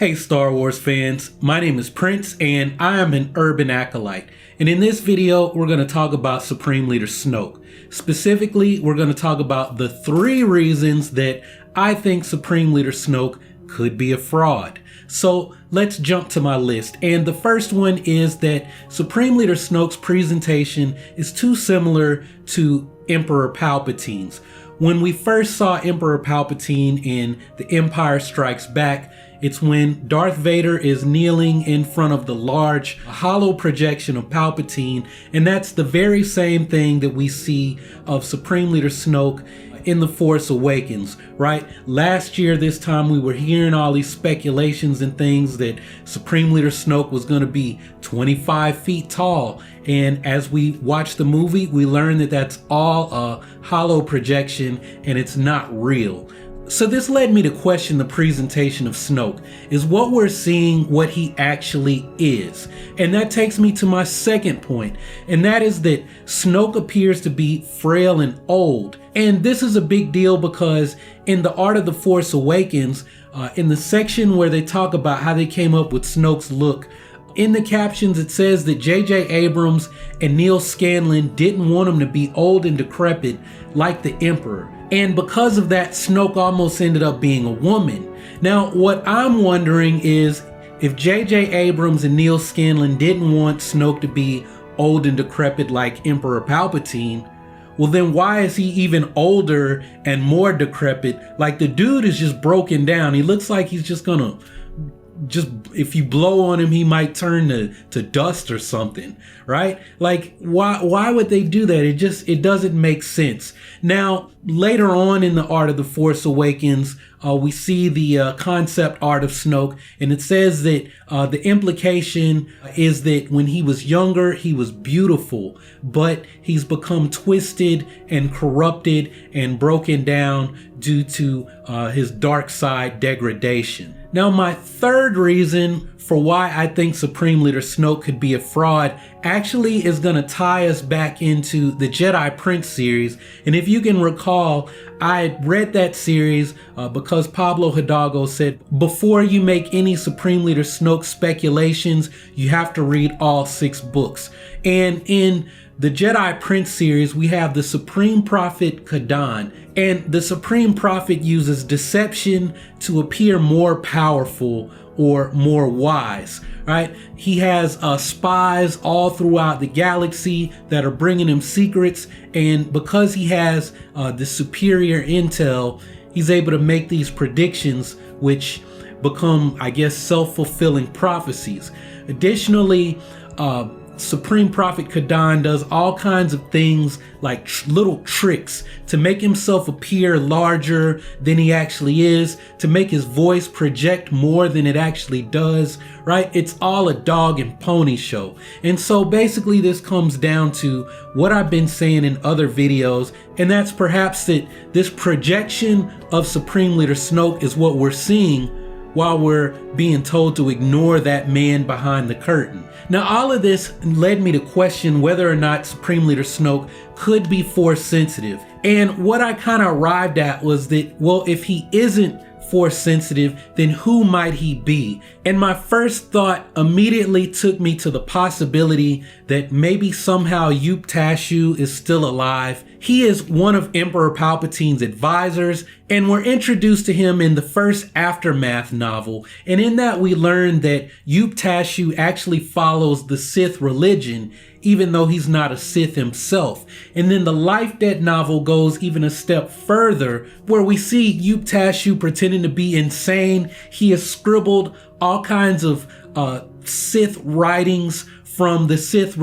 Hey Star Wars fans, my name is Prince and I am an urban acolyte. And in this video, we're going to talk about Supreme Leader Snoke. Specifically, we're going to talk about the 3 reasons that I think Supreme Leader Snoke could be a fraud. So let's jump to my list. And the first one is that Supreme Leader Snoke's presentation is too similar to Emperor Palpatine's. When we first saw Emperor Palpatine in The Empire Strikes Back, it's when Darth Vader is kneeling in front of the large hollow projection of Palpatine, and that's the very same thing that we see of Supreme Leader Snoke in The Force Awakens, right? Last year, this time, we were hearing all these speculations and things that Supreme Leader Snoke was going to be 25 feet tall. And as we watch the movie, we learn that that's all a hollow projection and it's not real. So this led me to question the presentation of Snoke. Is what we're seeing what he actually is? And that takes me to my second point, and that is that Snoke appears to be frail and old. And this is a big deal because in The Art of the Force Awakens, in the section where they talk about how they came up with Snoke's look, in the captions it says that J.J. Abrams and Neil Scanlon didn't want him to be old and decrepit like the Emperor. And because of that, Snoke almost ended up being a woman. Now, what I'm wondering is if J.J. Abrams and Neil Scanlon didn't want Snoke to be old and decrepit like Emperor Palpatine, well then why is he even older and more decrepit? Like, the dude is just broken down. He looks like he's just gonna if you blow on him, he might turn to dust or something, right? Like, why would they do that? It doesn't make sense. Now, later on in The Art of the Force Awakens, we see the concept art of Snoke, and it says that the implication is that when he was younger, he was beautiful, but he's become twisted and corrupted and broken down due to his dark side degradation. Now, my third reason for why I think Supreme Leader Snoke could be a fraud actually is going to tie us back into the Jedi Prince series. And if you can recall, I read that series because Pablo Hidalgo said, before you make any Supreme Leader Snoke speculations, you have to read all 6 books. And in the Jedi Prince series, we have the Supreme Prophet Kadan, and the Supreme Prophet uses deception to appear more powerful or more wise, right? He has spies all throughout the galaxy that are bringing him secrets, and because he has the superior intel, he's able to make these predictions which become, I guess, self-fulfilling prophecies. Additionally, Supreme Prophet Kadan does all kinds of things like little tricks to make himself appear larger than he actually is, to make his voice project more than it actually does, right? It's all a dog and pony show. And so basically this comes down to what I've been saying in other videos, and that's perhaps that this projection of Supreme Leader Snoke is what we're seeing while we're being told to ignore that man behind the curtain. Now, all of this led me to question whether or not Supreme Leader Snoke could be Force sensitive. And what I kind of arrived at was that, well, if he isn't Force sensitive, then who might he be? And my first thought immediately took me to the possibility that maybe somehow Yup Tashu is still alive. He is one of Emperor Palpatine's advisors, and we're introduced to him in the first Aftermath novel. And in that we learn that Yup Tashu actually follows the Sith religion, even though he's not a Sith himself. And then the Life Debt novel goes even a step further, where we see Yup Tashu pretending to be insane. He has scribbled all kinds of Sith writings from the Sith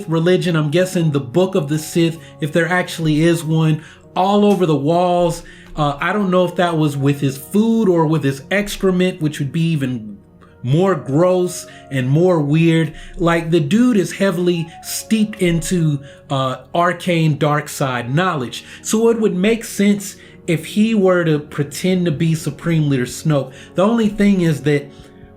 religion. I'm guessing the Book of the Sith, if there actually is one, all over the walls. I don't know if that was with his food or with his excrement, which would be even more gross and more weird. Like, the dude is heavily steeped into arcane dark side knowledge. So it would make sense if he were to pretend to be Supreme Leader Snoke. The only thing is that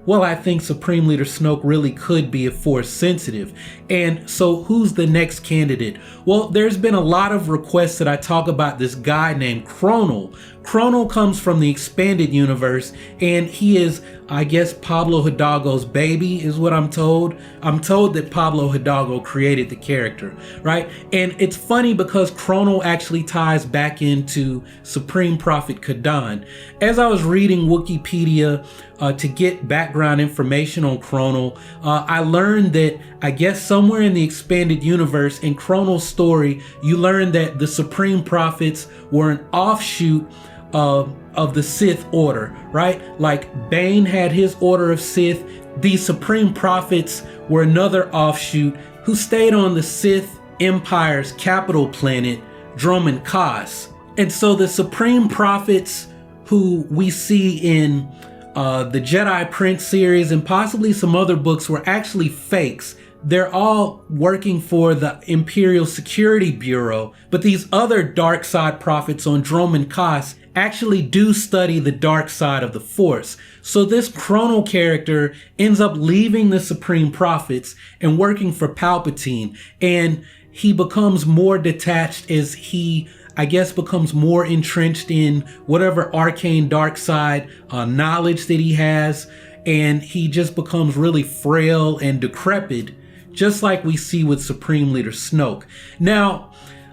well, I think Supreme Leader Snoke really could be a Force sensitive. And so who's the next candidate? Well, there's been a lot of requests that I talk about this guy named Chronal. Chronal comes from the expanded universe, and he is, I guess, Pablo Hidalgo's baby is what I'm told. I'm told that Pablo Hidalgo created the character, right? And it's funny because Chronal actually ties back into Supreme Prophet Kadan. As I was reading Wikipedia to get background information on Chronal, I learned that, I guess, somewhere in the expanded universe, in Chronal's story, you learn that the Supreme Prophets were an offshoot of the Sith Order, right? Like Bane had his Order of Sith. The Supreme Prophets were another offshoot who stayed on the Sith Empire's capital planet, Dromund Kaas. And so the Supreme Prophets who we see in the Jedi Prince series and possibly some other books were actually fakes. They're all working for the Imperial Security Bureau, but these other dark side prophets on Dromund Kaas actually do study the dark side of the Force. So this Chronal character ends up leaving the Supreme Prophets and working for Palpatine, and he becomes more detached as he, I guess, becomes more entrenched in whatever arcane dark side knowledge that he has, and he just becomes really frail and decrepit, just like we see with Supreme Leader Snoke. Now,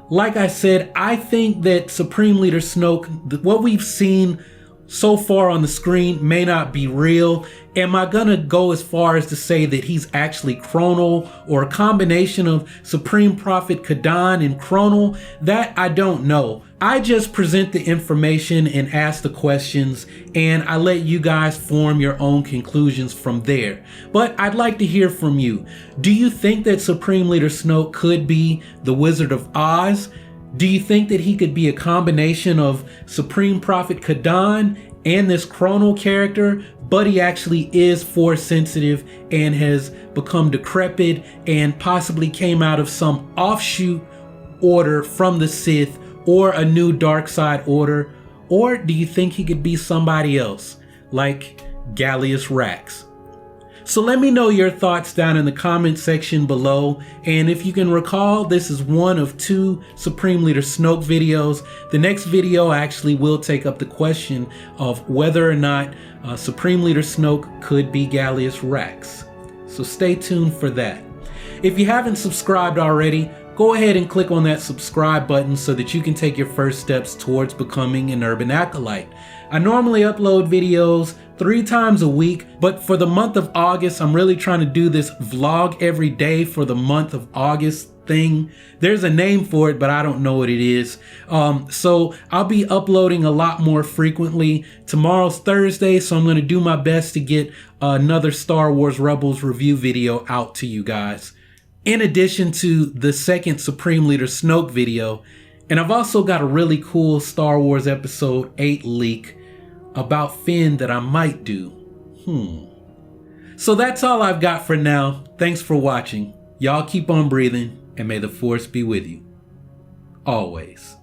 like I said, I think that Supreme Leader Snoke, what we've seen so far on the screen may not be real. Am I gonna go as far as to say that he's actually Chronal or a combination of Supreme Prophet Kadan and Chronal? That I don't know. I just present the information and ask the questions, and I let you guys form your own conclusions from there. But I'd like to hear from you. Do you think that Supreme Leader Snoke could be the Wizard of Oz? Do you think that he could be a combination of Supreme Prophet Kadan and this Chronal character, but he actually is Force sensitive and has become decrepit and possibly came out of some offshoot order from the Sith or a new dark side order? Or do you think he could be somebody else, like Gallius Rax? So let me know your thoughts down in the comment section below. And if you can recall, this is one of 2 Supreme Leader Snoke videos. The next video actually will take up the question of whether or not Supreme Leader Snoke could be Gallius Rax. So stay tuned for that. If you haven't subscribed already, go ahead and click on that subscribe button so that you can take your first steps towards becoming an Urban Acolyte. I normally upload videos 3 times a week, but for the month of August, I'm really trying to do this vlog every day for the month of August thing. There's a name for it, but I don't know what it is. So I'll be uploading a lot more frequently. Tomorrow's Thursday, so I'm going to do my best to get another Star Wars Rebels review video out to you guys, in addition to the second Supreme Leader Snoke video. And I've also got a really cool Star Wars Episode 8 leak about Finn that I might do. So that's all I've got for now. Thanks for watching. Y'all keep on breathing, and may the Force be with you. Always.